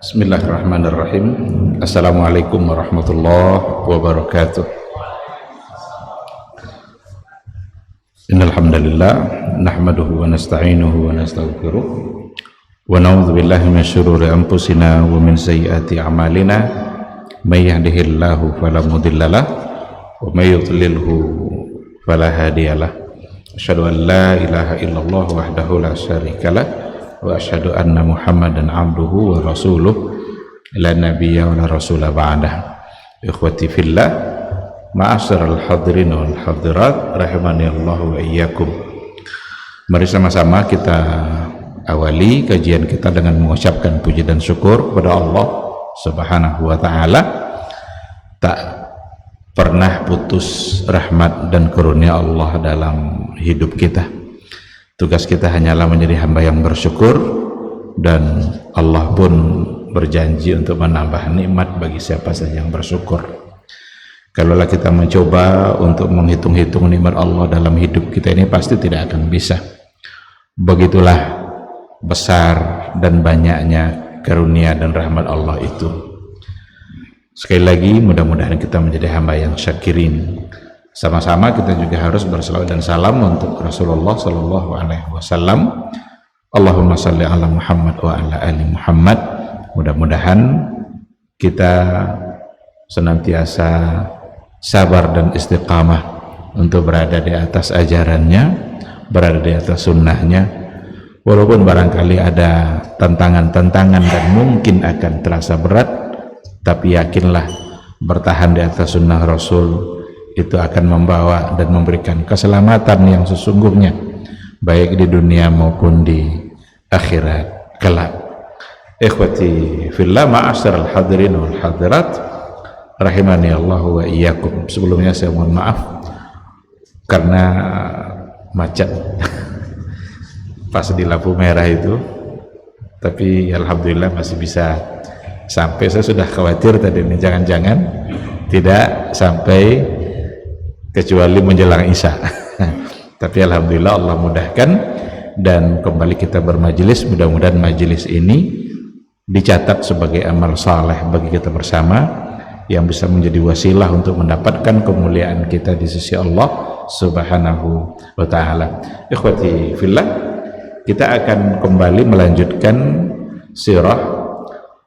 Bismillahirrahmanirrahim. Assalamualaikum warahmatullahi wabarakatuh. Innal hamdalillah nahmaduhu wa nasta'inuhu wa nastaghfiruh wa na'udzu billahi min syururi anfusina wa min sayyiati a'malina may yahdihillahu fala mudhillalah wa may yudlilhu fala hadiyalah. Asyhadu an la ilaha illallah wahdahu la syarikalah wa asyhadu anna Muhammadan abduhu wa rasuluh la nabiyya wa la rasula ba'dah. Ikhwati fillah, ma'asyiral hadirin wal hadirat rahimani Allah wa iyyakum. Mari sama-sama kita awali kajian kita dengan mengucapkan puji dan syukur kepada Allah Subhanahu wa taala. Tak pernah putus rahmat dan karunia Allah dalam hidup kita. Tugas kita hanyalah menjadi hamba yang bersyukur, dan Allah pun berjanji untuk menambah nikmat bagi siapa saja yang bersyukur. Kalaulah kita mencoba untuk menghitung-hitung nikmat Allah dalam hidup kita ini, pasti tidak akan bisa. Begitulah besar dan banyaknya karunia dan rahmat Allah itu. Sekali lagi, mudah-mudahan kita menjadi hamba yang syakirin. Sama-sama kita juga harus berselawat dan salam untuk Rasulullah Sallallahu Alaihi Wasallam. Allahumma salli ala Muhammad wa ala ali Muhammad. Mudah-mudahan kita senantiasa sabar dan istiqamah untuk berada di atas ajarannya, berada di atas sunnahnya. Walaupun barangkali ada tantangan-tantangan dan mungkin akan terasa berat, tapi yakinlah bertahan di atas sunnah Rasul itu akan membawa dan memberikan keselamatan yang sesungguhnya, baik di dunia maupun di akhirat kelak. Ikhwati fillah, ma'asyiral hadirin wal hadirat rahimani Allah wa iyyakum. Sebelumnya saya mohon maaf karena macet pas di lampu merah itu, tapi alhamdulillah masih bisa sampai. Saya sudah khawatir tadi ini jangan-jangan tidak sampai kecuali menjelang Isya. Tapi alhamdulillah Allah mudahkan dan kembali kita bermajelis. Mudah-mudahan majelis ini dicatat sebagai amal saleh bagi kita bersama, yang bisa menjadi wasilah untuk mendapatkan kemuliaan kita di sisi Allah Subhanahu wa taala. Ikhwati fillah, kita akan kembali melanjutkan sirah,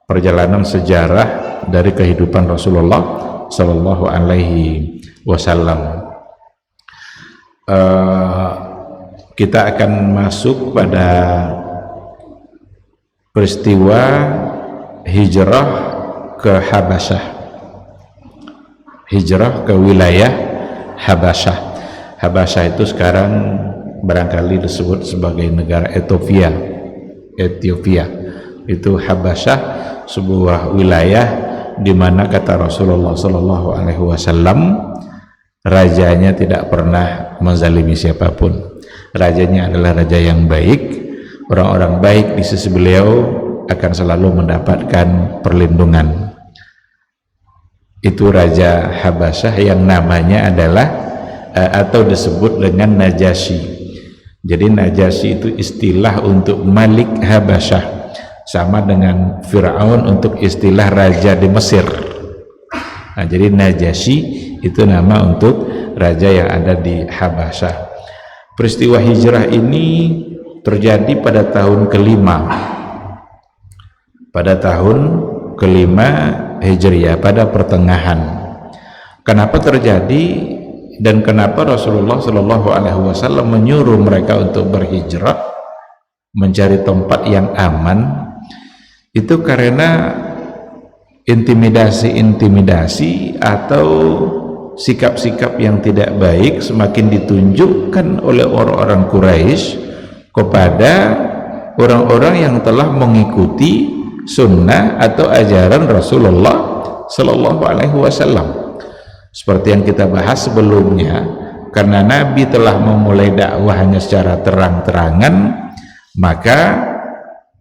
perjalanan sejarah dari kehidupan Rasulullah Sallallahu Alaihi Wasallam. Kita akan masuk pada peristiwa hijrah ke Habasyah, hijrah ke wilayah Habasyah. Habasyah itu sekarang barangkali disebut sebagai negara Ethiopia. Itu Habasyah, sebuah wilayah di mana kata Rasulullah Sallallahu Alaihi Wasallam, rajanya tidak pernah menzalimi siapapun. Rajanya adalah raja yang baik. Orang-orang baik di sisi beliau akan selalu mendapatkan perlindungan. Itu Raja Habasyah yang namanya adalah atau disebut dengan Najasyi. Jadi Najasyi itu istilah untuk Malik Habasyah, sama dengan Fir'aun untuk istilah raja di Mesir. Nah, jadi Najasyi itu nama untuk raja yang ada di Habasyah. Peristiwa hijrah ini terjadi pada tahun kelima, Hijriyah, pada pertengahan. Kenapa terjadi dan kenapa Rasulullah Shallallahu Alaihi Wasallam menyuruh mereka untuk berhijrah mencari tempat yang aman? Itu karena intimidasi atau sikap-sikap yang tidak baik semakin ditunjukkan oleh orang-orang Quraisy kepada orang-orang yang telah mengikuti sunnah atau ajaran Rasulullah Sallallahu Alaihi Wasallam. Seperti yang kita bahas sebelumnya, karena Nabi telah memulai dakwahnya secara terang-terangan, maka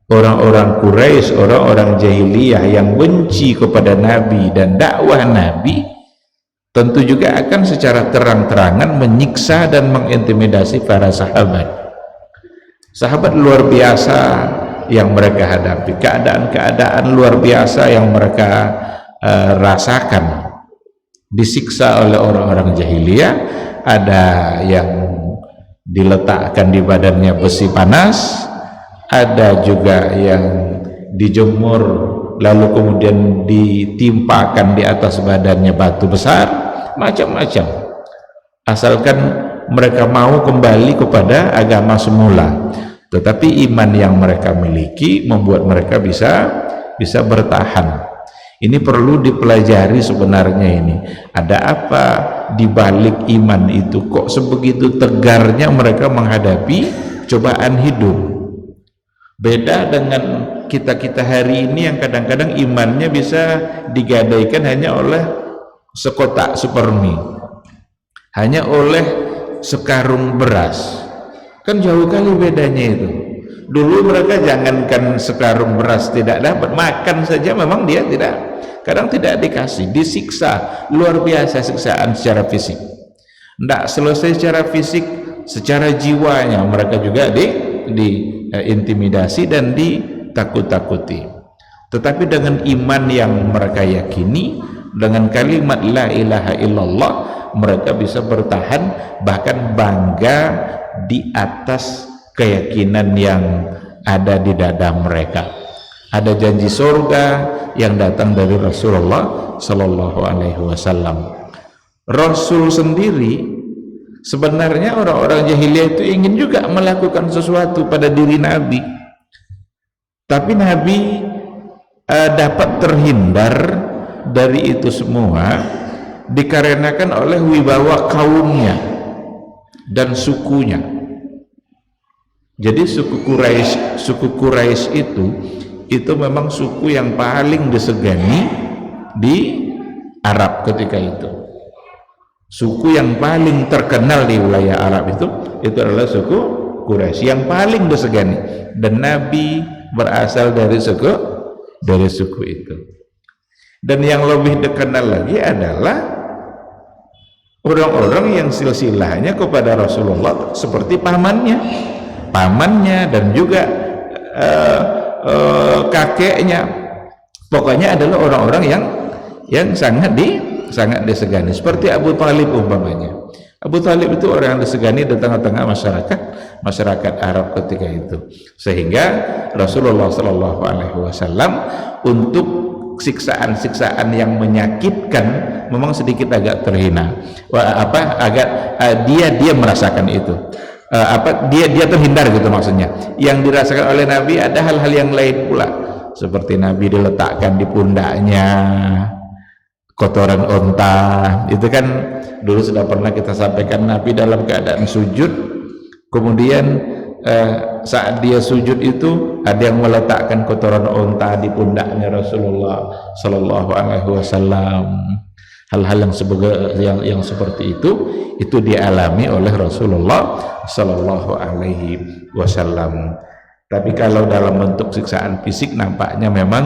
orang-orang Quraisy, orang-orang jahiliyah yang benci kepada Nabi dan dakwah Nabi, tentu juga akan secara terang-terangan menyiksa dan mengintimidasi para sahabat. Sahabat luar biasa yang mereka hadapi, keadaan-keadaan luar biasa yang mereka rasakan, disiksa oleh orang-orang jahiliyah. Ada yang diletakkan di badannya besi panas, ada juga yang dijemur lalu kemudian ditimpakan di atas badannya batu besar, macam-macam, asalkan mereka mau kembali kepada agama semula. Tetapi iman yang mereka miliki membuat mereka bisa bertahan. Ini perlu dipelajari sebenarnya. Ini ada apa di balik iman itu, kok sebegitu tegarnya mereka menghadapi cobaan hidup. Beda dengan kita hari ini yang kadang-kadang imannya bisa digadaikan hanya oleh sekotak supermi, hanya oleh sekarung beras. Kan jauh kali bedanya itu. Dulu mereka jangankan sekarung beras tidak dapat, makan saja memang dia kadang tidak dikasih, disiksa luar biasa, siksaan secara fisik. Tidak selesai secara fisik, secara jiwanya mereka juga diintimidasi dan ditakut-takuti. Tetapi dengan iman yang mereka yakini, dengan kalimat la ilaha illallah, mereka bisa bertahan, bahkan bangga di atas keyakinan yang ada di dada mereka. Ada janji surga yang datang dari Rasulullah Sallallahu Alaihi Wasallam. Rasul sendiri sebenarnya, orang-orang jahiliyah itu ingin juga melakukan sesuatu pada diri Nabi, tapi Nabi dapat terhindar dari itu semua dikarenakan oleh wibawa kaumnya dan sukunya. Jadi suku Quraisy itu memang suku yang paling disegani di Arab ketika itu. Suku yang paling terkenal di wilayah Arab itu adalah suku Quraisy, yang paling disegani, dan Nabi berasal dari suku itu. Dan yang lebih dikenal lagi adalah orang-orang yang silsilahnya kepada Rasulullah seperti pamannya dan juga kakeknya. Pokoknya adalah orang-orang yang sangat disegani, seperti Abu Talib umpamanya. Abu Talib itu orang yang disegani di tengah-tengah masyarakat Arab ketika itu, sehingga Rasulullah Shallallahu Alaihi Wasallam untuk siksaan-siksaan yang menyakitkan memang sedikit agak terhina. Dia merasakan itu. Dia terhindar gitu maksudnya. Yang dirasakan oleh Nabi ada hal-hal yang lain pula, seperti Nabi diletakkan di pundaknya kotoran unta. Itu kan dulu sudah pernah kita sampaikan, Nabi dalam keadaan sujud, kemudian saat dia sujud itu ada yang meletakkan kotoran unta di pundaknya Rasulullah Sallallahu Alaihi Wasallam. Hal-hal yang seperti itu dialami oleh Rasulullah Sallallahu Alaihi Wasallam. Tapi kalau dalam bentuk siksaan fisik nampaknya memang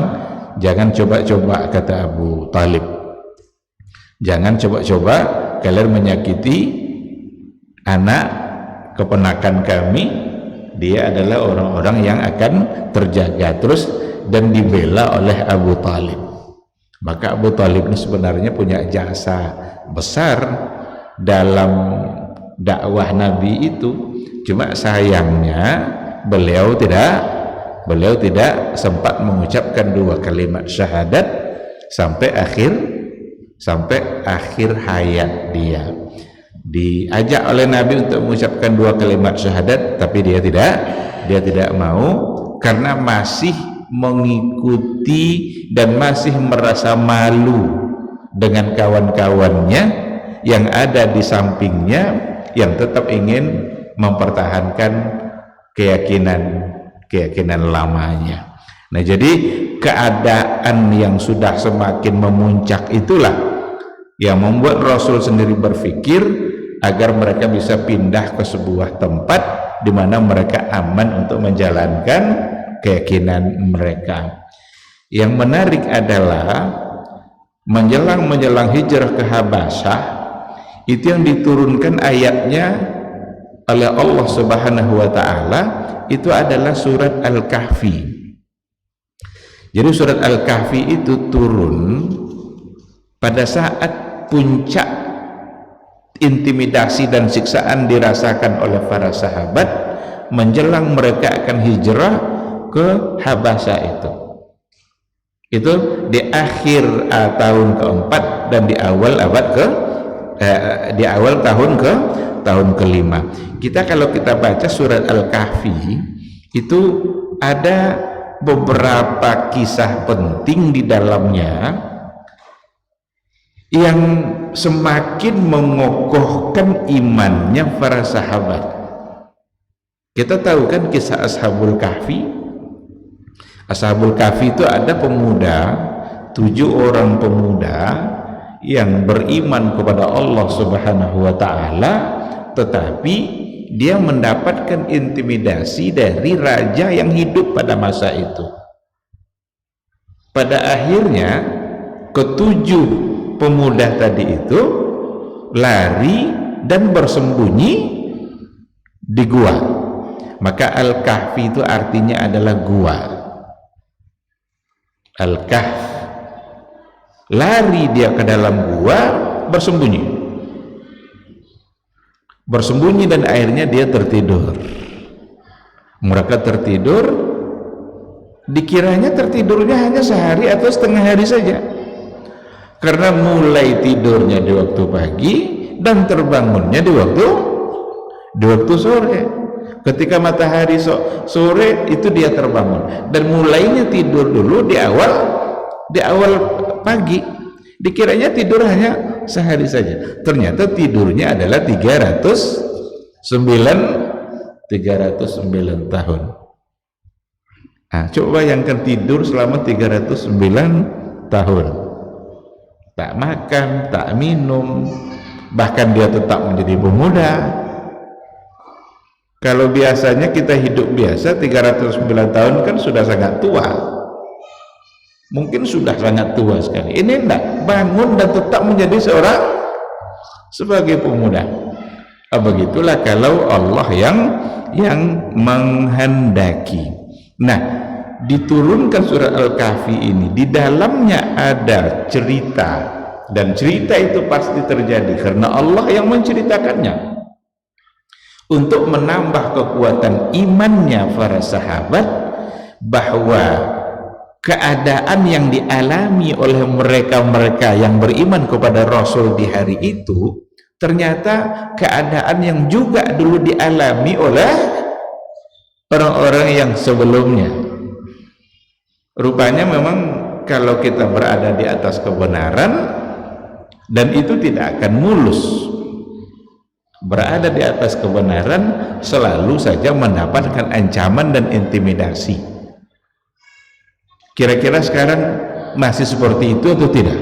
jangan coba-coba, kata Abu Talib. Jangan coba-coba kalian menyakiti anak keponakan kami. Dia adalah orang-orang yang akan terjaga terus dan dibela oleh Abu Talib. Maka Abu Talib ini sebenarnya punya jasa besar dalam dakwah Nabi itu. Cuma sayangnya beliau tidak sempat mengucapkan dua kalimat syahadat sampai akhir hayat dia. Diajak oleh Nabi untuk mengucapkan dua kalimat syahadat, tapi dia tidak mau, karena masih mengikuti dan masih merasa malu dengan kawan-kawannya yang ada di sampingnya yang tetap ingin mempertahankan keyakinan lamanya. Nah, jadi keadaan yang sudah semakin memuncak itulah yang membuat Rasul sendiri berpikir agar mereka bisa pindah ke sebuah tempat di mana mereka aman untuk menjalankan keyakinan mereka. Yang menarik adalah menjelang hijrah ke Habasyah itu yang diturunkan ayatnya oleh Allah Subhanahu wa taala itu adalah surat Al-Kahfi. Jadi surat Al-Kahfi itu turun pada saat puncak intimidasi dan siksaan dirasakan oleh para sahabat menjelang mereka akan hijrah ke Habasyah itu di akhir tahun keempat dan di awal tahun kelima. Kita kalau kita baca surat Al-Kahfi itu ada beberapa kisah penting di dalamnya yang semakin mengokohkan imannya para sahabat. Kita tahu kan kisah Ashabul Kahfi. Ashabul Kahfi itu ada pemuda, 7 orang pemuda yang beriman kepada Allah Subhanahu wa taala, tetapi dia mendapatkan intimidasi dari raja yang hidup pada masa itu. Pada akhirnya ketujuh pemuda tadi itu lari dan bersembunyi di gua. Maka Al-Kahfi itu artinya adalah gua. Al-Kahf, lari dia ke dalam gua, bersembunyi dan akhirnya dia tertidur. Mereka tertidur, dikiranya tertidurnya hanya sehari atau setengah hari saja, karena mulai tidurnya di waktu pagi dan terbangunnya di waktu sore. Ketika matahari sore itu dia terbangun, dan mulainya tidur dulu di awal pagi. Dikiranya tidur hanya sehari saja, ternyata tidurnya adalah 309 tahun. Nah, coba bayangkan tidur selama 309 tahun, tak makan, tak minum, bahkan dia tetap menjadi pemuda. Kalau biasanya kita hidup biasa 309 tahun kan sudah sangat tua, mungkin sudah sangat tua sekali. Ini enggak, bangun dan tetap menjadi sebagai pemuda. Begitulah kalau Allah yang menghendaki. Nah, diturunkan surat Al-Kahfi ini, di dalamnya ada cerita, dan cerita itu pasti terjadi karena Allah yang menceritakannya untuk menambah kekuatan imannya para sahabat, bahwa keadaan yang dialami oleh mereka-mereka yang beriman kepada Rasul di hari itu ternyata keadaan yang juga dulu dialami oleh orang-orang yang sebelumnya. Rupanya memang kalau kita berada di atas kebenaran, dan itu tidak akan mulus, berada di atas kebenaran selalu saja mendapatkan ancaman dan intimidasi. Kira-kira sekarang masih seperti itu atau tidak?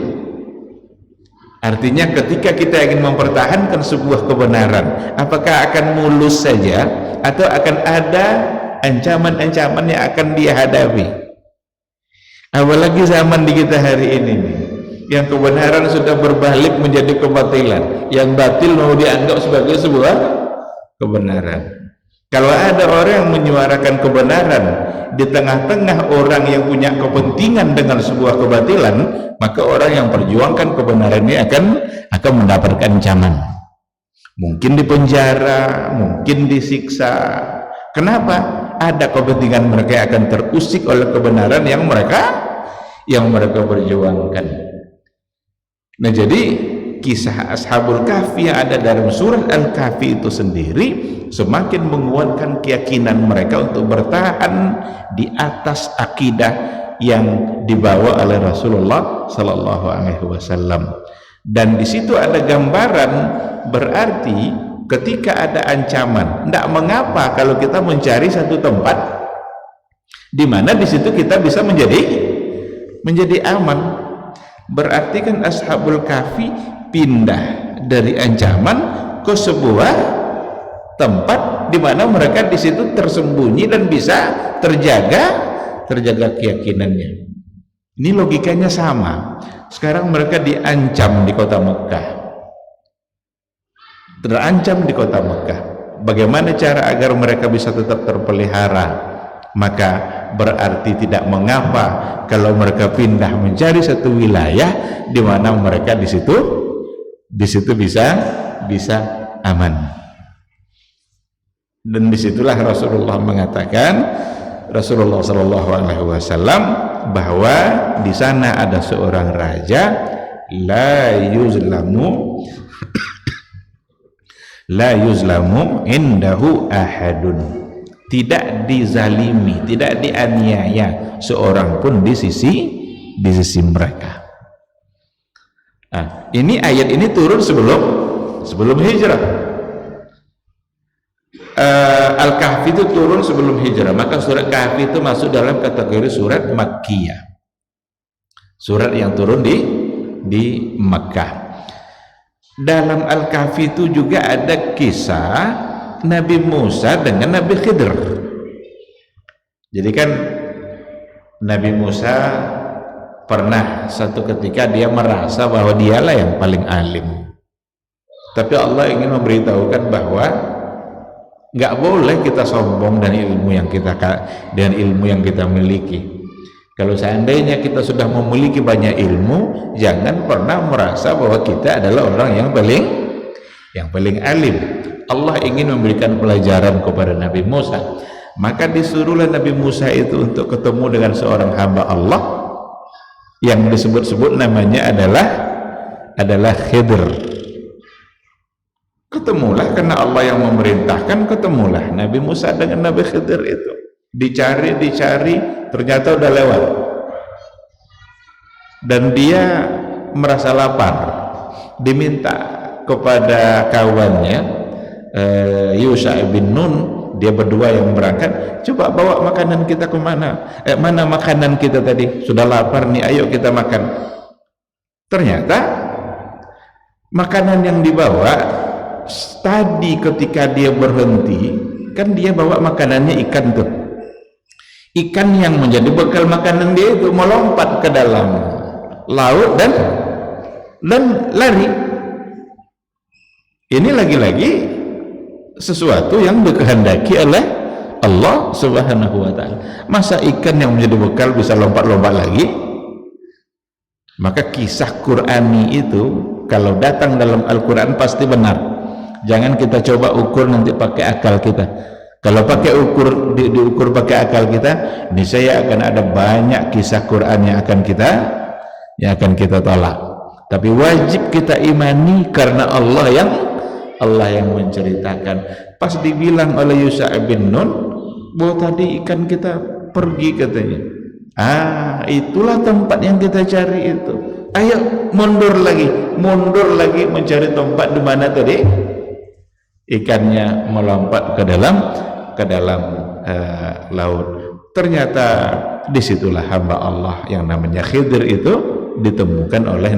Artinya ketika kita ingin mempertahankan sebuah kebenaran, apakah akan mulus saja atau akan ada ancaman-ancaman yang akan dia hadapi? Apalagi zaman di kita hari ini nih, yang kebenaran sudah berbalik menjadi kebatilan, yang batil mau dianggap sebagai sebuah kebenaran. Kalau ada orang yang menyuarakan kebenaran di tengah-tengah orang yang punya kepentingan dengan sebuah kebatilan, maka orang yang perjuangkan kebenaran ini akan mendapatkan ancaman. Mungkin dipenjara, mungkin disiksa. Kenapa? Ada kepentingan mereka akan terusik oleh kebenaran yang mereka perjuangkan. Nah, jadi kisah Ashabul Kahfi yang ada dalam surat Al-Kahfi itu sendiri semakin menguatkan keyakinan mereka untuk bertahan di atas akidah yang dibawa oleh Rasulullah Sallallahu Alaihi Wasallam. Dan di situ ada gambaran, berarti ketika ada ancaman, tidak mengapa kalau kita mencari satu tempat di mana di situ kita bisa menjadi aman. Berarti kan Ashabul Kahfi pindah dari ancaman ke sebuah tempat di mana mereka di situ tersembunyi dan bisa terjaga keyakinannya. Ini logikanya sama. Sekarang mereka diancam di kota Mekah, terancam di kota Mekah. Bagaimana cara agar mereka bisa tetap terpelihara? Maka berarti tidak mengapa kalau mereka pindah mencari satu wilayah di mana mereka di situ bisa aman. Dan disitulah Rasulullah mengatakan, Rasulullah Shallallahu Alaihi Wasallam, bahwa di sana ada seorang raja, la yuzlamu indahu ahadun, tidak dizalimi, tidak dianiaya seorang pun di sisi mereka. Nah, ini ayat ini turun sebelum hijrah. Al-Kahfi itu turun sebelum hijrah, maka surat Kahfi itu masuk dalam kategori surat Makkiyah, surat yang turun di Makkah. Dalam Al-Kahfi itu juga ada kisah Nabi Musa dengan Nabi Khidir. Jadi kan Nabi Musa pernah satu ketika dia merasa bahwa dialah yang paling alim, tapi Allah ingin memberitahukan bahwa nggak boleh kita sombong dengan ilmu yang kita miliki. Kalau seandainya kita sudah memiliki banyak ilmu, jangan pernah merasa bahwa kita adalah orang yang paling alim. Allah ingin memberikan pelajaran kepada Nabi Musa, maka disuruhlah Nabi Musa itu untuk ketemu dengan seorang hamba Allah yang disebut-sebut namanya adalah Khidir. Ketemulah karena Allah yang memerintahkan, ketemulah Nabi Musa dengan Nabi Khidir itu. Dicari, ternyata udah lewat. Dan dia merasa lapar, diminta kepada kawannya Yusha bin Nun, dia berdua yang berangkat, coba bawa makanan kita kemana? Mana makanan kita tadi? Sudah lapar nih, ayo kita makan. Ternyata makanan yang dibawa tadi ketika dia berhenti, kan dia bawa makanannya ikan tuh. Ikan yang menjadi bekal makanan dia itu melompat ke dalam laut dan lari. Ini lagi-lagi sesuatu yang dikehendaki oleh Allah Subhanahu wa ta'ala. Masa ikan yang menjadi bekal bisa lompat-lompat lagi? Maka kisah Qur'ani itu kalau datang dalam Al-Quran pasti benar. Jangan kita coba ukur nanti pakai akal kita. Kalau pakai diukur pakai akal kita, niscaya akan ada banyak kisah Quran yang akan kita tolak. Tapi wajib kita imani karena Allah yang menceritakan. Pas dibilang oleh Yusha bin Nun bahwa tadi ikan kita pergi katanya. Itulah tempat yang kita cari itu. Ayo mundur lagi mencari tempat di mana tadi ikannya melompat ke dalam laut. Ternyata disitulah hamba Allah yang namanya Khidir itu ditemukan oleh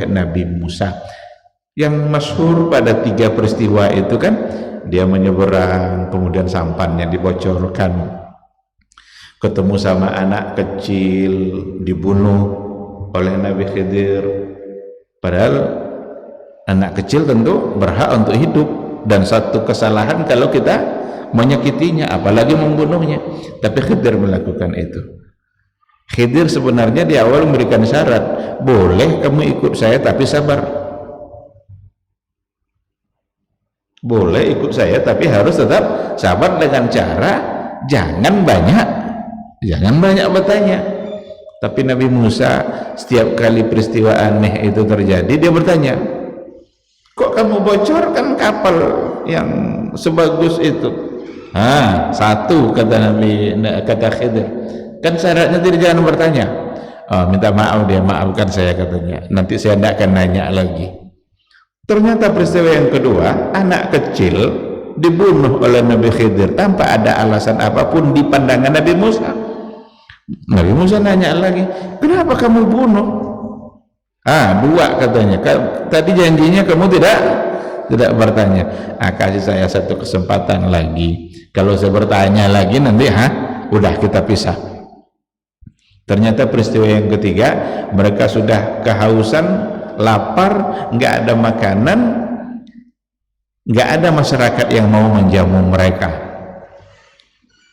Nabi Musa. Yang masyhur pada 3 peristiwa itu kan, dia menyeberang, kemudian sampannya dibocorkan, ketemu sama anak kecil, dibunuh oleh Nabi Khidir. Padahal anak kecil tentu berhak untuk hidup, dan satu kesalahan kalau kita menyakitinya, apalagi membunuhnya. Tapi Khidir melakukan itu. Khidir sebenarnya di awal memberikan syarat, boleh kamu ikut saya tapi sabar. Boleh ikut saya tapi harus tetap sabar, dengan cara jangan banyak bertanya. Tapi Nabi Musa setiap kali peristiwa aneh itu terjadi, dia bertanya, kok kamu bocorkan kapal yang sebagus itu? Satu, kata Khidir, kan syaratnya tidak, jangan bertanya. Minta maaf, dia maafkan saya katanya, nanti saya tidak akan nanya lagi. Ternyata peristiwa yang kedua, anak kecil dibunuh oleh Nabi Khidir tanpa ada alasan apapun di pandangan Nabi Musa. Nabi Musa nanya lagi, kenapa kamu bunuh? 2 katanya, tadi janjinya kamu tidak bertanya. Kasih saya satu kesempatan lagi, kalau saya bertanya lagi nanti udah kita pisah. Ternyata peristiwa yang ketiga, mereka sudah kehausan, lapar, nggak ada makanan, nggak ada masyarakat yang mau menjamu mereka,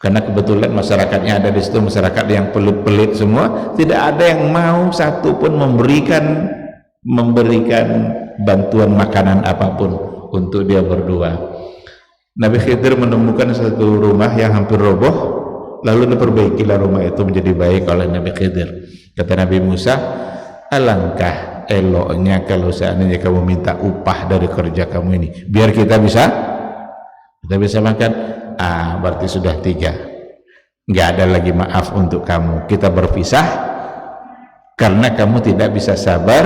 karena kebetulan masyarakatnya ada di situ masyarakat yang pelit-pelit semua. Tidak ada yang mau satu pun memberikan bantuan makanan apapun untuk dia berdua. Nabi Khidir menemukan satu rumah yang hampir roboh, lalu diperbaikilah rumah itu menjadi baik oleh Nabi Khidir. Kata Nabi Musa, alangkah eloknya kalau seandainya kamu minta upah dari kerja kamu ini, biar kita bisa makan. Berarti sudah 3, nggak ada lagi maaf untuk kamu, kita berpisah karena kamu tidak bisa sabar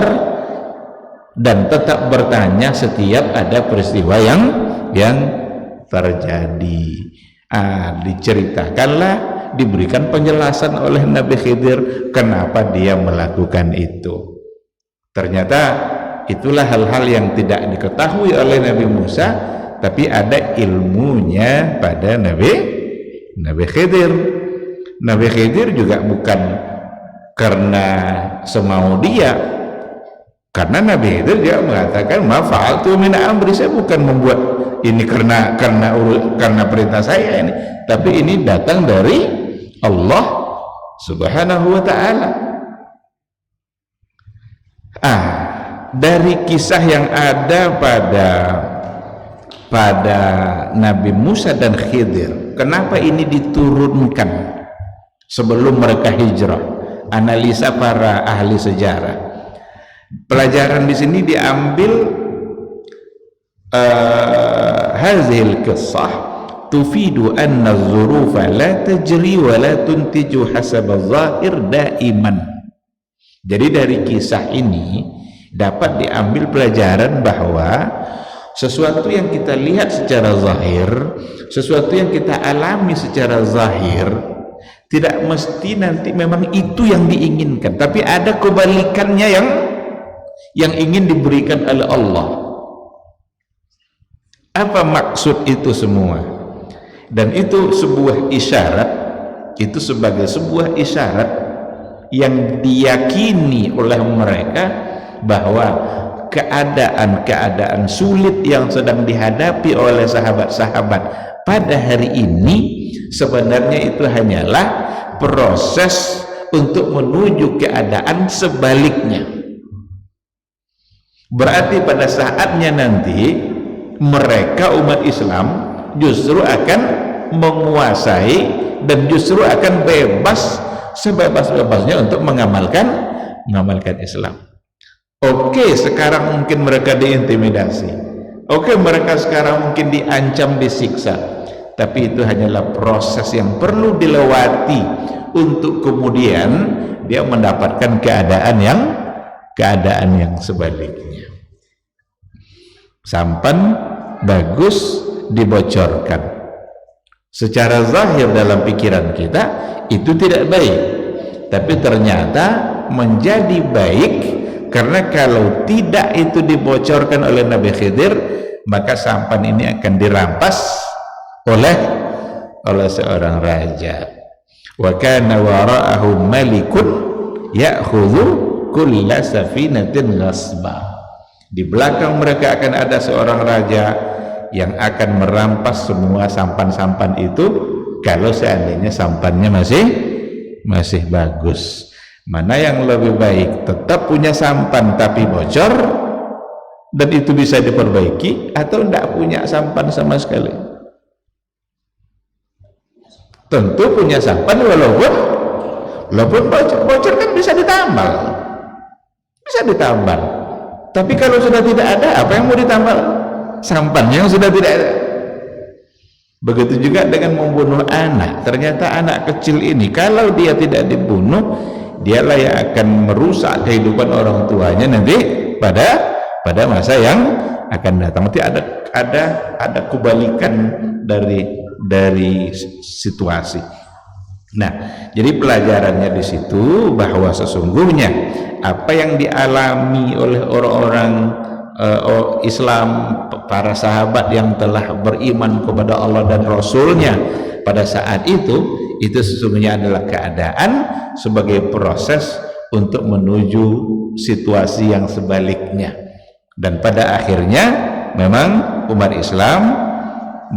dan tetap bertanya setiap ada peristiwa yang terjadi. Diceritakanlah, diberikan penjelasan oleh Nabi Khidir kenapa dia melakukan itu. Ternyata itulah hal-hal yang tidak diketahui oleh Nabi Musa, tapi ada ilmunya pada Nabi Khidir. Nabi Khidir juga bukan karena semau dia, karena Nabi Khidir dia mengatakan ma fa'altu min amri, saya bukan membuat ini karena perintah saya ini, tapi ini datang dari Allah Subhanahu wa ta'ala. Dari kisah yang ada pada Nabi Musa dan Khidir, kenapa ini diturunkan sebelum mereka hijrah? Analisa para ahli sejarah. Pelajaran di sini diambil, hazil qissah tufidu anna az-zurufa la tajri wa la tuntiju hasab az-zahir daiman. Jadi dari kisah ini dapat diambil pelajaran bahwa sesuatu yang kita lihat secara zahir, sesuatu yang kita alami secara zahir, tidak mesti nanti memang itu yang diinginkan, tapi ada kebalikannya yang ingin diberikan oleh Allah. Apa maksud itu semua? Dan itu sebuah isyarat, itu sebagai sebuah isyarat yang diyakini oleh mereka bahwa keadaan-keadaan sulit yang sedang dihadapi oleh sahabat-sahabat pada hari ini sebenarnya itu hanyalah proses untuk menuju keadaan sebaliknya. Berarti pada saatnya nanti mereka umat Islam justru akan menguasai dan justru akan bebas sebebas-bebasnya untuk mengamalkan Islam. Oke, sekarang mungkin mereka diintimidasi. Oke, mereka sekarang mungkin diancam, disiksa. Tapi itu hanyalah proses yang perlu dilewati untuk kemudian dia mendapatkan keadaan yang sebaliknya. Sampan bagus dibocorkan. Secara zahir dalam pikiran kita itu tidak baik, tapi ternyata menjadi baik karena kalau tidak itu dibocorkan oleh Nabi Khidir, maka sampan ini akan dirampas oleh seorang raja. Wa kana wara'ahu malikun ya'khudhu kulla safinatin ghasba. Di belakang mereka akan ada seorang raja yang akan merampas semua sampan-sampan itu kalau seandainya sampannya masih bagus. Mana yang lebih baik, tetap punya sampan tapi bocor dan itu bisa diperbaiki, atau tidak punya sampan sama sekali? Tentu punya sampan walaupun bocor kan bisa ditambal, tapi kalau sudah tidak ada, apa yang mau ditambal? Sampan yang sudah tidak ada. Begitu juga dengan membunuh anak. Ternyata anak kecil ini kalau dia tidak dibunuh, dialah yang akan merusak kehidupan orang tuanya nanti pada masa yang akan datang. Nanti ada kebalikan dari situasi. Nah, jadi pelajarannya di situ bahwa sesungguhnya apa yang dialami oleh orang-orang Islam, para sahabat yang telah beriman kepada Allah dan Rasulnya pada saat itu sesungguhnya adalah keadaan sebagai proses untuk menuju situasi yang sebaliknya, dan pada akhirnya memang umat Islam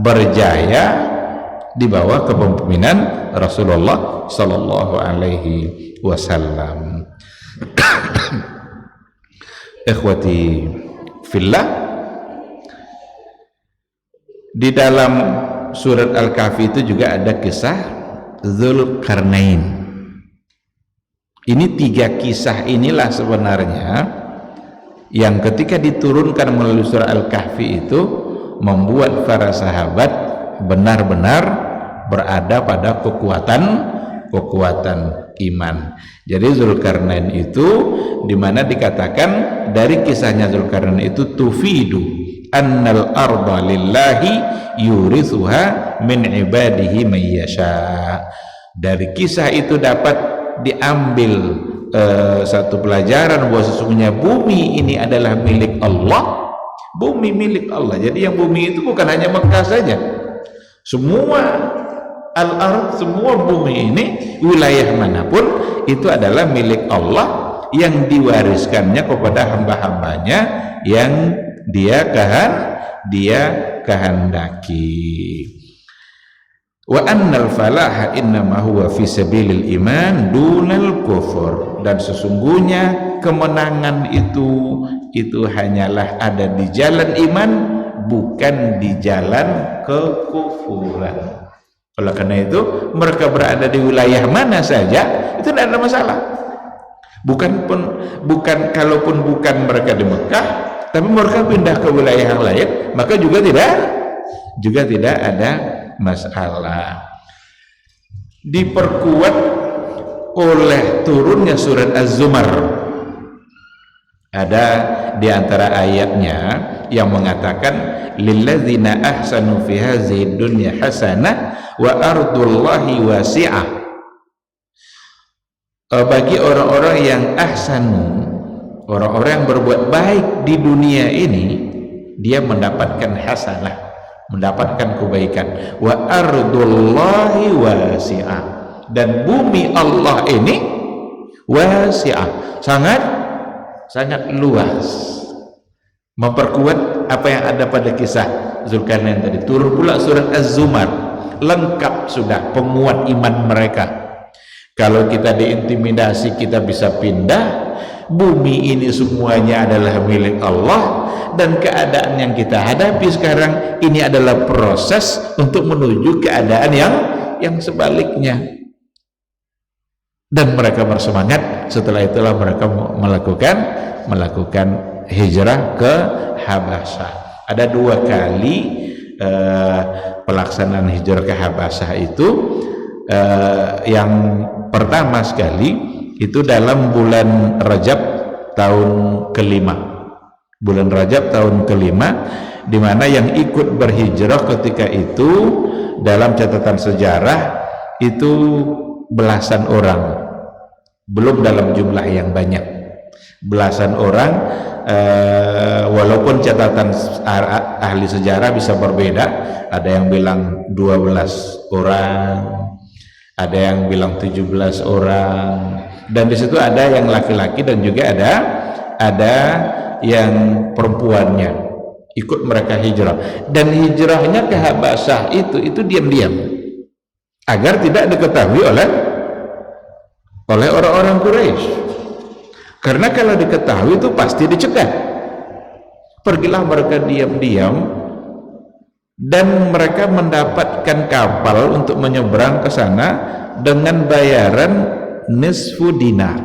berjaya di bawah kepemimpinan Rasulullah Sallallahu Alaihi Wasallam. Ikhwati fillah, di dalam surat Al-Kahfi itu juga ada kisah Dzulqarnain. Ini 3 kisah inilah sebenarnya yang ketika diturunkan melalui surah Al-Kahfi itu membuat para sahabat benar-benar berada pada kekuatan iman. Jadi Dzulqarnain itu dimana dikatakan dari kisahnya Dzulqarnain itu tufidu annal arda lillahi yurithuha min ibadihi may yasha. Dari kisah itu dapat diambil satu pelajaran bahwa sesungguhnya bumi ini adalah milik Allah. Bumi milik Allah. Jadi yang bumi itu bukan hanya Mekah saja, semua al-ard, semua bumi ini, wilayah manapun itu adalah milik Allah yang diwariskannya kepada hamba-hambanya yang dia kehendaki. Wa annal falaha innama huwa fi sabilil iman dunal kufur, dan sesungguhnya kemenangan itu hanyalah ada di jalan iman, bukan di jalan kekufuran. Oleh karena itu mereka berada di wilayah mana saja itu tidak ada masalah. Bukan kalaupun bukan mereka di Mekah, tapi mereka pindah ke wilayah yang lain, maka juga tidak ada masalah. Diperkuat oleh turunnya surat Az-Zumar. Ada di antara ayatnya yang mengatakan lilladzina ahsanu fi hadhihi dunya hasanah wa ardullahi wasi'ah. Bagi orang-orang yang ahsanu, orang-orang yang berbuat baik di dunia ini, dia mendapatkan hasanah, mendapatkan kebaikan. Wa ardullahi wasi'ah, dan bumi Allah ini wasi'ah, sangat luas. Memperkuat apa yang ada pada kisah Dzulqarnain tadi. Turun pula surat Az-Zumar, lengkap sudah penguat iman mereka. Kalau kita diintimidasi kita bisa pindah. Bumi ini semuanya adalah milik Allah, dan keadaan yang kita hadapi sekarang ini adalah proses untuk menuju keadaan yang sebaliknya. Dan mereka bersemangat. Setelah itulah mereka melakukan hijrah ke Habasyah. Ada 2 kali pelaksanaan hijrah ke Habasyah itu. Yang pertama sekali itu dalam bulan Rajab tahun ke-5. Bulan Rajab tahun ke-5, di mana yang ikut berhijrah ketika itu dalam catatan sejarah itu belasan orang, belum dalam jumlah yang banyak. Belasan orang, walaupun catatan ahli sejarah bisa berbeda. Ada yang bilang 12 orang, ada yang bilang 17 orang, dan di situ ada yang laki-laki dan juga ada yang perempuannya ikut mereka hijrah. Dan hijrahnya ke Habasyah itu diam-diam agar tidak diketahui oleh orang-orang Quraisy, karena kalau diketahui itu pasti dicegat. Pergilah mereka diam-diam, dan mereka mendapatkan kapal untuk menyeberang ke sana dengan bayaran nisfu dinar,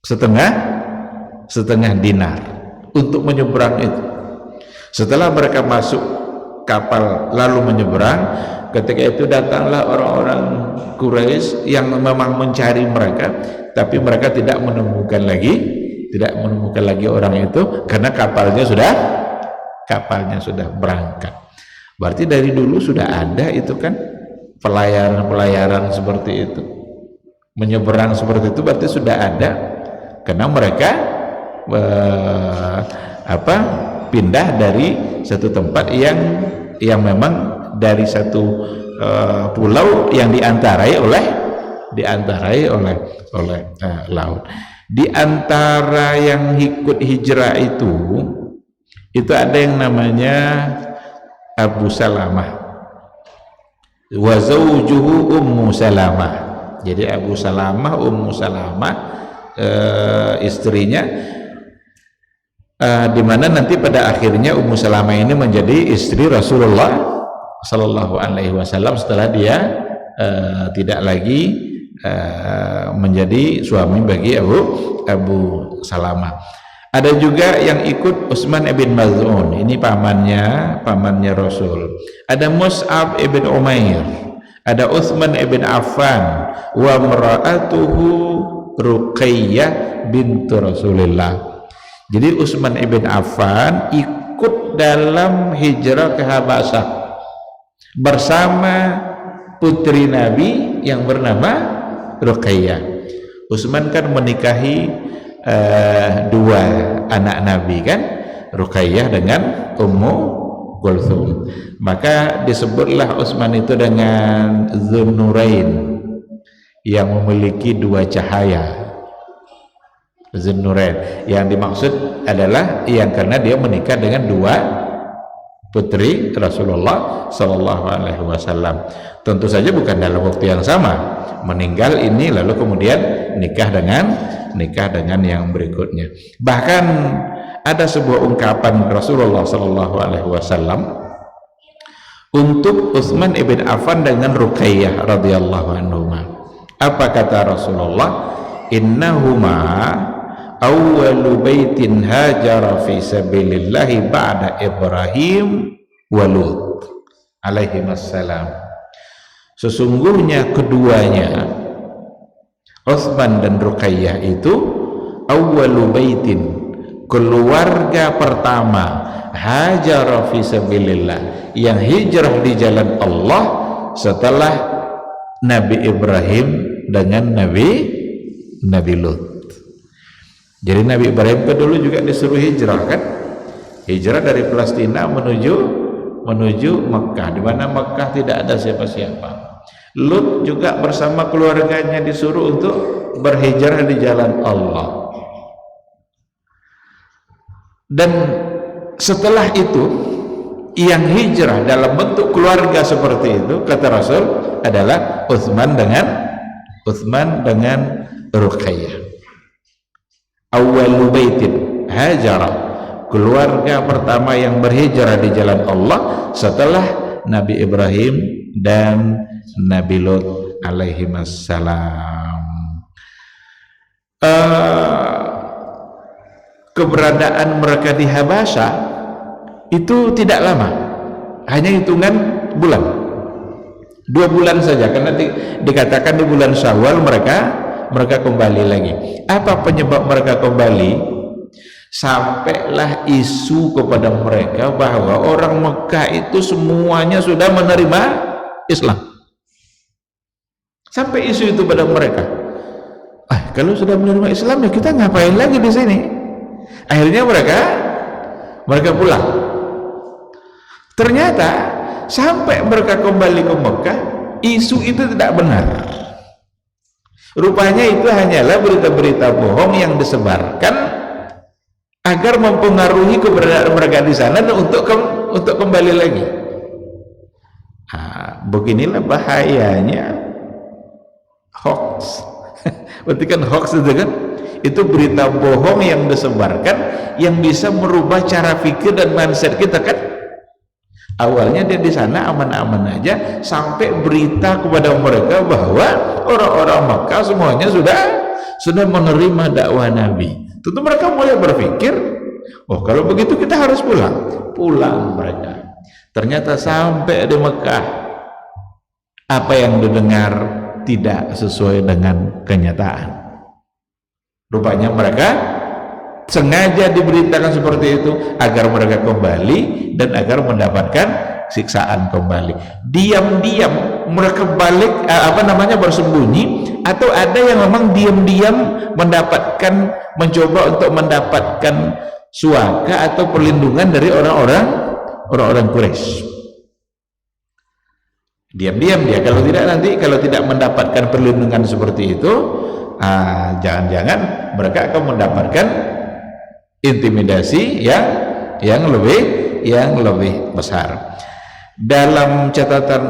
setengah dinar untuk menyeberang itu. Setelah mereka masuk kapal lalu menyeberang, ketika itu datanglah orang-orang Quraisy yang memang mencari mereka, tapi mereka tidak menemukan lagi orang itu, karena kapalnya sudah berangkat. Berarti dari dulu sudah ada itu kan pelayaran seperti itu, menyeberang seperti itu, berarti sudah ada, karena mereka pindah dari satu tempat yang memang dari satu pulau yang diantarai oleh laut. Di antara yang ikut hijrah itu ada yang namanya Abu Salamah wa zawjuhu Ummu Salamah. Jadi Abu Salamah, Ummu Salamah istrinya, di mana nanti pada akhirnya Ummu Salamah ini menjadi istri Rasulullah Sallallahu Alaihi Wasallam setelah dia tidak lagi menjadi suami bagi Abu Salamah. Ada juga yang ikut Utsman ibn Maz'un, ini pamannya Rasul. Ada Mus'ab ibn Umair, ada Utsman ibn Affan, wa mar'atuhu Ruqayyah bintu Rasulillah. Jadi Utsman ibn Affan ikut dalam hijrah ke Habasyah bersama putri Nabi yang bernama Ruqayyah. Utsman kan menikahi dua anak Nabi kan, Ruqayyah dengan Ummu Kulthum. Maka disebutlah Utsman itu dengan Dzunnurain, yang memiliki dua cahaya. Dzunnurain yang dimaksud adalah yang karena dia menikah dengan dua putri Rasulullah Sallallahu Alaihi Wasallam. Tentu saja bukan dalam waktu yang sama, meninggal ini lalu kemudian nikah dengan yang berikutnya. Bahkan ada sebuah ungkapan Rasulullah Sallallahu Alaihi Wasallam untuk Utsman ibn Affan dengan Ruqayyah radhiyallahu anhuma. Apa kata Rasulullah? Innahuma awwalu baitin hajara fi sabilillahi ba'da Ibrahim wa Lut alaihi wassalam. Sesungguhnya keduanya, Utsman dan Ruqayyah, itu awwalu baitin, keluarga pertama, hajara fi sabilillah, yang hijrah di jalan Allah setelah Nabi Ibrahim dengan Nabi Lut. Jadi Nabi Ibrahim kan dulu juga disuruh hijrah kan, hijrah dari Palestina menuju Mekah, di mana Mekah tidak ada siapa-siapa. Lut juga bersama keluarganya disuruh untuk berhijrah di jalan Allah. Dan setelah itu yang hijrah dalam bentuk keluarga seperti itu, kata Rasul, adalah Utsman dengan Ruqayyah. Awwalu baitin hajara, keluarga pertama yang berhijrah di jalan Allah setelah Nabi Ibrahim dan Nabi Lut alaihi wassalam. Keberadaan mereka di Habasyah itu tidak lama, hanya hitungan bulan, 2 bulan saja, karena dikatakan di bulan Syawal mereka kembali lagi. Apa penyebab mereka kembali? Sampailah isu kepada mereka bahwa orang Mekah itu semuanya sudah menerima Islam. Sampai isu itu pada mereka. Kalau sudah menerima Islam ya kita ngapain lagi di sini? Akhirnya mereka pulang. Ternyata sampai mereka kembali ke Mekah, isu itu tidak benar. Rupanya itu hanyalah berita-berita bohong yang disebarkan agar mempengaruhi keberadaan mereka di sana dan untuk kembali lagi. Beginilah bahayanya hoax. Berarti kan hoax itu kan, itu berita bohong yang disebarkan yang bisa merubah cara pikir dan mindset kita kan. Awalnya dia di sana aman-aman aja, sampai berita kepada mereka bahwa orang-orang Makkah semuanya sudah menerima dakwah Nabi. Tentu mereka mulai berpikir, kalau begitu kita harus pulang mereka. Ternyata sampai di Mekah, apa yang didengar tidak sesuai dengan kenyataan. Rupanya mereka sengaja diberitakan seperti itu agar mereka kembali dan agar mendapatkan siksaan kembali. Diam-diam mereka balik bersembunyi, atau ada yang memang diam-diam mencoba untuk mendapatkan suaka atau perlindungan dari orang-orang Quraisy. Diam-diam dia, kalau tidak mendapatkan perlindungan seperti itu, jangan-jangan mereka akan mendapatkan intimidasi yang yang lebih besar. Dalam catatan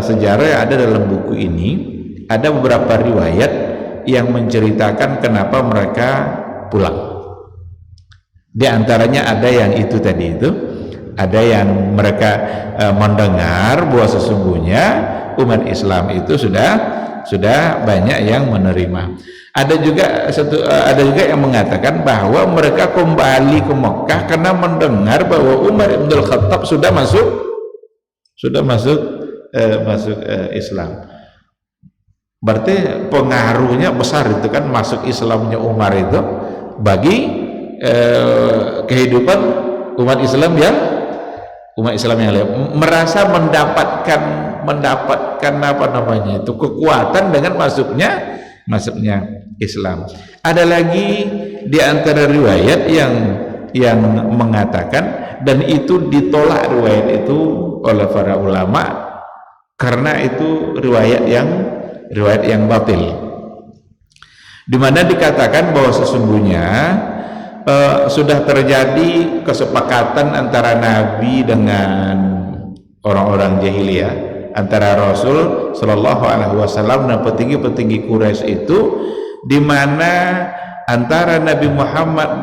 sejarah yang ada dalam buku ini, ada beberapa riwayat yang menceritakan kenapa mereka pulang. Di antaranya ada yang itu tadi itu, ada yang mereka mendengar bahwa sesungguhnya umat Islam itu sudah banyak yang menerima. Ada juga yang mengatakan bahwa mereka kembali ke Mekah karena mendengar bahwa Umar bin Khattab sudah masuk Islam. Berarti pengaruhnya besar itu kan, masuk Islamnya Umar itu bagi kehidupan umat Islam yang lain, merasa mendapatkan apa namanya itu, kekuatan dengan masuknya Islam. Ada lagi di antara riwayat yang mengatakan, dan itu ditolak riwayat itu oleh para ulama karena itu riwayat yang batil, di mana dikatakan bahwa sesungguhnya sudah terjadi kesepakatan antara Nabi dengan orang-orang jahiliyah, antara Rasul Shallallahu Alaihi Wasallam dan petinggi-petinggi Quraisy itu, di mana antara Nabi Muhammad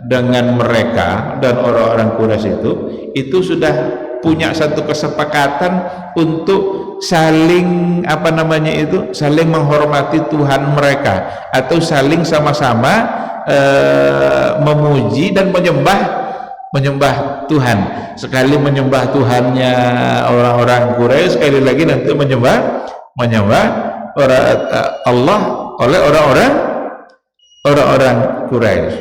dengan mereka dan orang-orang Quraisy itu sudah punya satu kesepakatan untuk saling saling menghormati Tuhan mereka, atau saling sama-sama memuji dan menyembah Tuhan. Sekali menyembah Tuhannya orang-orang Quraisy, sekali lagi nanti menyembah Allah oleh orang-orang Quraisy,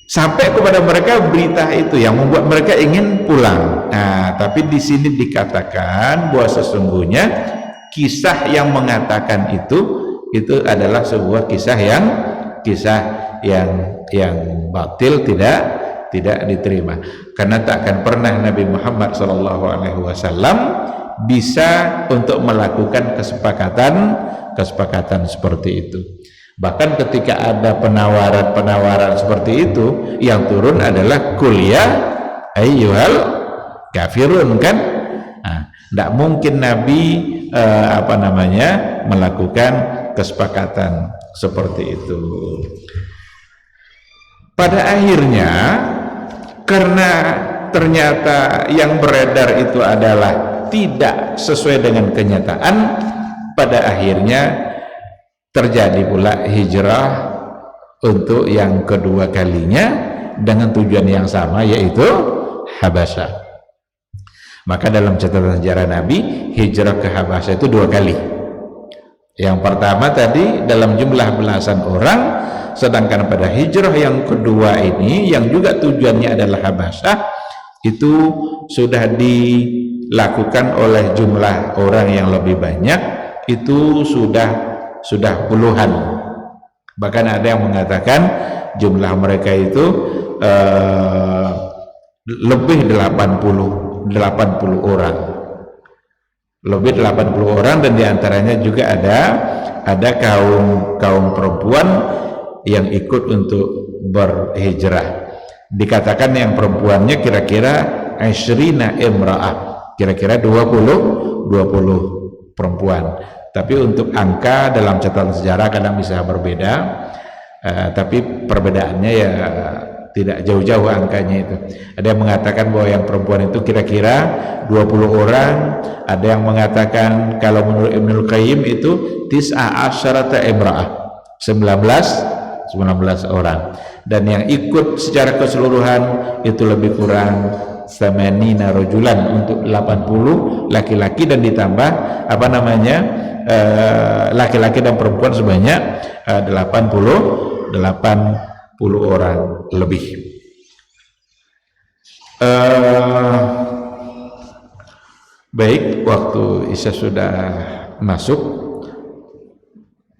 sampai kepada mereka berita itu yang membuat mereka ingin pulang. Nah, tapi di sini dikatakan bahwa sesungguhnya kisah yang mengatakan itu adalah sebuah kisah yang batil, tidak diterima, karena tak akan pernah Nabi Muhammad SAW bisa untuk melakukan kesepakatan seperti itu. Bahkan ketika ada penawaran seperti itu, yang turun adalah kuliah ayyuhal kafirun, kan? Nah, tidak mungkin Nabi melakukan kesepakatan seperti itu. Pada akhirnya, karena ternyata yang beredar itu adalah tidak sesuai dengan kenyataan, pada akhirnya terjadi pula hijrah untuk yang kedua kalinya dengan tujuan yang sama, yaitu Habasyah. Maka dalam catatan sejarah Nabi, hijrah ke Habasyah itu 2 kali. Yang pertama tadi dalam jumlah belasan orang, sedangkan pada hijrah yang kedua ini yang juga tujuannya adalah Habasyah, itu sudah dilakukan oleh jumlah orang yang lebih banyak, itu sudah puluhan. Bahkan ada yang mengatakan jumlah mereka itu lebih 80 orang, lebih 80 orang, dan diantaranya juga ada kaum perempuan yang ikut untuk berhijrah. Dikatakan yang perempuannya kira-kira asyrina imra'ah, kira-kira 20 perempuan. Tapi untuk angka dalam catatan sejarah kadang bisa berbeda, tapi perbedaannya ya tidak jauh-jauh angkanya itu. Ada yang mengatakan bahwa yang perempuan itu kira-kira 20 orang, ada yang mengatakan kalau menurut Ibnul Qayyim itu tis'a asyarata imra'ah, 19 orang, dan yang ikut secara keseluruhan itu lebih kurang samanina rajulan, untuk 80 laki-laki dan ditambah laki-laki dan perempuan sebanyak 80 orang lebih. Baik, waktu Isya sudah masuk.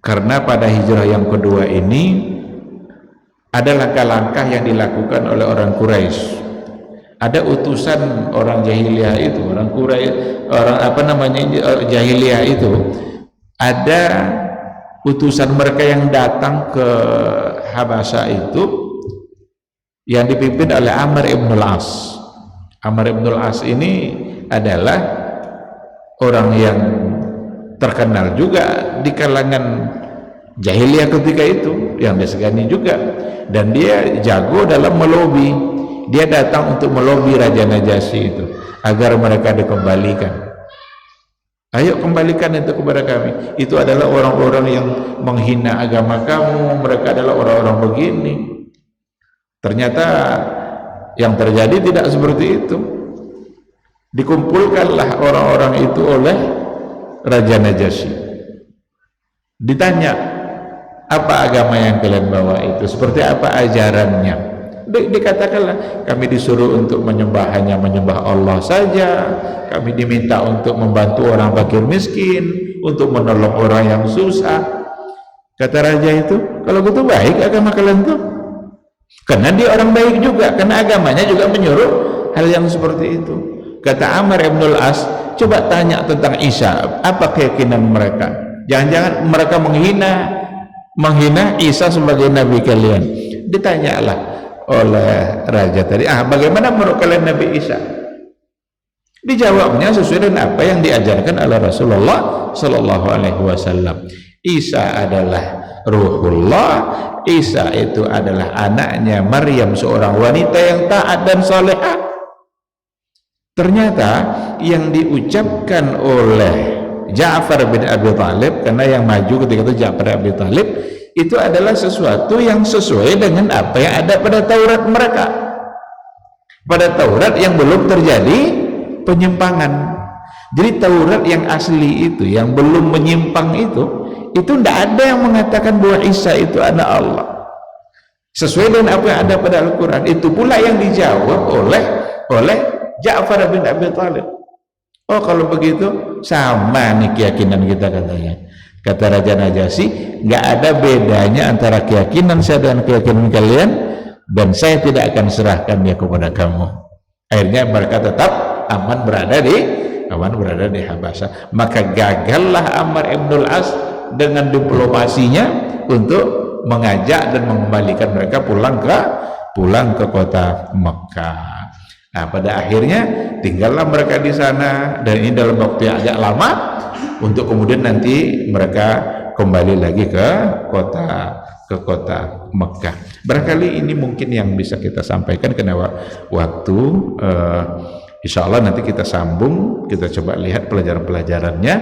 Karena pada hijrah yang kedua ini ada langkah-langkah yang dilakukan oleh orang Quraisy. Ada utusan orang jahiliyah itu, orang Quraisy, jahiliyah itu, ada utusan mereka yang datang ke Habasyah itu yang dipimpin oleh Amr ibn al-As. Amr ibn al-As ini adalah orang yang terkenal juga di kalangan jahiliyah ketika itu, yang disegani juga, dan dia jago dalam melobi. Dia datang untuk melobi Raja Najasyi itu agar mereka dikembalikan. Ayo kembalikan itu kepada kami. Itu adalah orang-orang yang menghina agama kamu, mereka adalah orang-orang begini. Ternyata yang terjadi tidak seperti itu. Dikumpulkanlah orang-orang itu oleh Raja Najasyi. Ditanya, apa agama yang kalian bawa itu? Seperti apa ajarannya? Dikatakanlah, kami disuruh untuk menyembah hanya menyembah Allah saja. Kami diminta untuk membantu orang fakir miskin, untuk menolong orang yang susah. Kata raja itu, kalau gitu baik agama kalian tuh, karena dia orang baik juga, karena agamanya juga menyuruh hal yang seperti itu. Kata Amr ibn al-As, coba tanya tentang Isa, apa keyakinan mereka? Jangan-jangan mereka menghina Isa sebagai nabi kalian. Ditanyalah oleh raja tadi, bagaimana menurut kalian Nabi Isa? Dijawabnya sesuai dengan apa yang diajarkan oleh Rasulullah Sallallahu Alaihi Wasallam. Isa adalah Ruhullah. Isa itu adalah anaknya Maryam, seorang wanita yang taat dan salehah. Ternyata yang diucapkan oleh Ja'far bin Abi Thalib, karena yang maju ketika itu Ja'far bin Abi Thalib, itu adalah sesuatu yang sesuai dengan apa yang ada pada Taurat mereka. Pada Taurat yang belum terjadi penyimpangan. Jadi Taurat yang asli itu, yang belum menyimpang itu tidak ada yang mengatakan bahwa Isa itu anak Allah. Sesuai dengan apa yang ada pada Al-Quran. Itu pula yang dijawab oleh Ja'far bin Abi Thalib. Oh, kalau begitu sama nih keyakinan kita, katanya. Kata Raja Najasyi, nggak ada bedanya antara keyakinan saya dengan keyakinan kalian, dan saya tidak akan serahkan dia kepada kamu. Akhirnya mereka tetap aman berada di Habasah. Maka gagallah Amr ibn al-As dengan diplomasinya untuk mengajak dan mengembalikan mereka pulang ke kota Mekah. Nah, pada akhirnya tinggallah mereka di sana, dan ini dalam waktu yang agak lama, untuk kemudian nanti mereka kembali lagi ke kota Mekah. Barangkali ini mungkin yang bisa kita sampaikan, karena waktu insya Allah nanti kita sambung, kita coba lihat pelajaran-pelajarannya,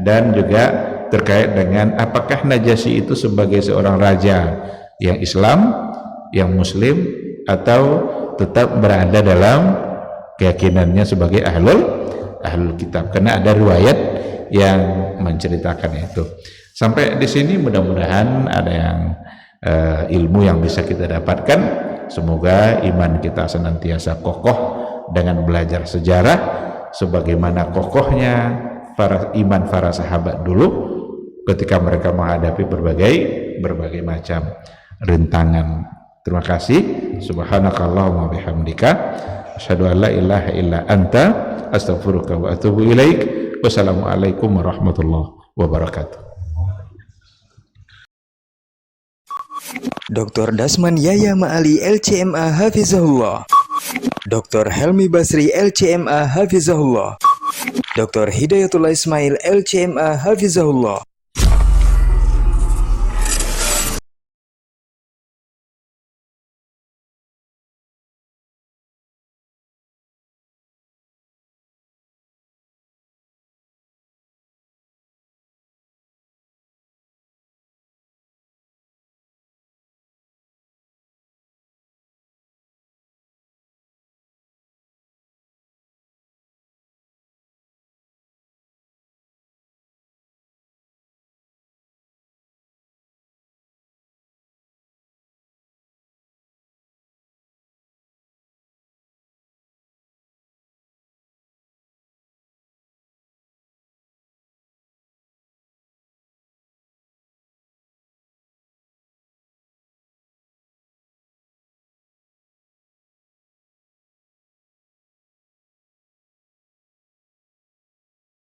dan juga terkait dengan apakah Najasyi itu sebagai seorang raja yang Islam, yang Muslim, atau tetap berada dalam keyakinannya sebagai ahlul kitab, karena ada riwayat yang menceritakan itu. Sampai di sini mudah-mudahan ada yang ilmu yang bisa kita dapatkan. Semoga iman kita senantiasa kokoh dengan belajar sejarah, sebagaimana kokohnya iman para sahabat dulu ketika mereka menghadapi berbagai macam rintangan. Terima kasih. Subhanakallahumma bihamdika asyhadu an la ilaha illa anta astaghfiruka wa atubu ilaik. Wassalamualaikum warahmatullahi wabarakatuh. Dr. Dasman Yaya Ma'ali LCMA Hafizahullah, Dr. Helmi Basri LCMA Hafizahullah, Dr. Hidayatullah Ismail LCMA Hafizahullah.